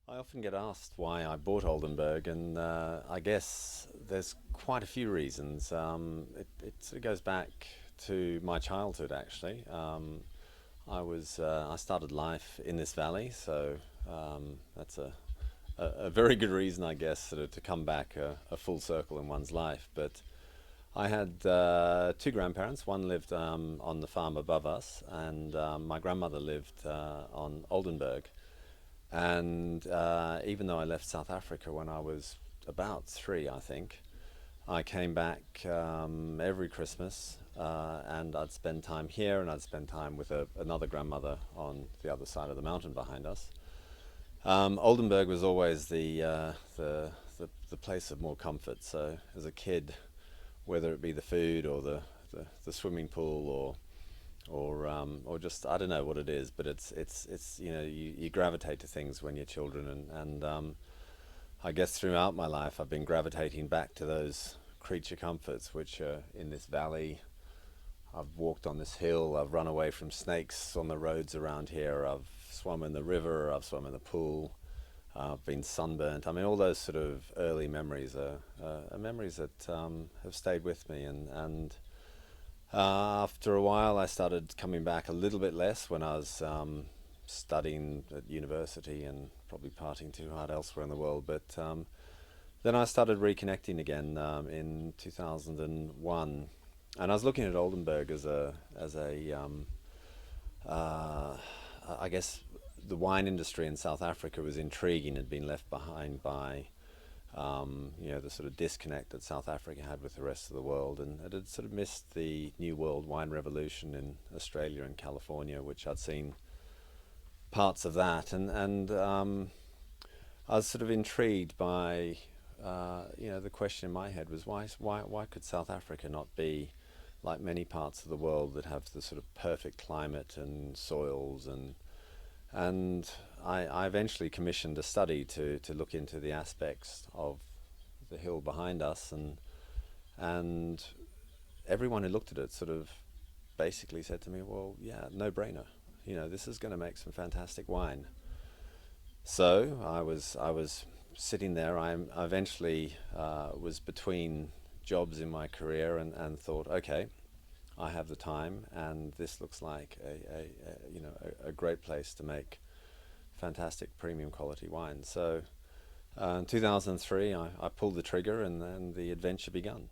I often get asked why I bought Oldenburg, and I guess there's quite a few reasons. It sort of goes back to my childhood, actually. I started life in this valley, so that's a very good reason, I guess, sort of to come back a full circle in one's life. But I had two grandparents. One lived on the farm above us, and my grandmother lived on Oldenburg. And even though I left South Africa when I was about three, I think, I came back every Christmas, and I'd spend time here, and I'd spend time with another grandmother on the other side of the mountain behind us. Oldenburg was always the place of more comfort. So as a kid, whether it be the food or the swimming pool or just I don't know what it is, but it's you gravitate to things when you're children, and I guess throughout my life I've been gravitating back to those creature comforts which are in this valley. I've walked on this hill, I've run away from snakes on the roads around here, I've swum in the river, I've swum in the pool, I've been sunburnt. I mean, all those sort of early memories are memories that have stayed with me, and after a while, I started coming back a little bit less when I was studying at university and probably partying too hard elsewhere in the world. But then I started reconnecting again in 2001, and I was looking at Oldenburg as a uh, I guess the wine industry in South Africa was intriguing. Had been left behind by the sort of disconnect that South Africa had with the rest of the world, and it had sort of missed the New World wine revolution in Australia and California, which I'd seen parts of that, and I was sort of intrigued by, the question in my head was why could South Africa not be like many parts of the world that have the sort of perfect climate and soils and I eventually commissioned a study to look into the aspects of the hill behind us, and everyone who looked at it sort of basically said to me, well, yeah, no brainer. This is going to make some fantastic wine. So I was sitting there. I eventually was between jobs in my career and thought, okay, I have the time, and this looks like a great place to make fantastic premium quality wine. So in 2003, I pulled the trigger, and then the adventure began.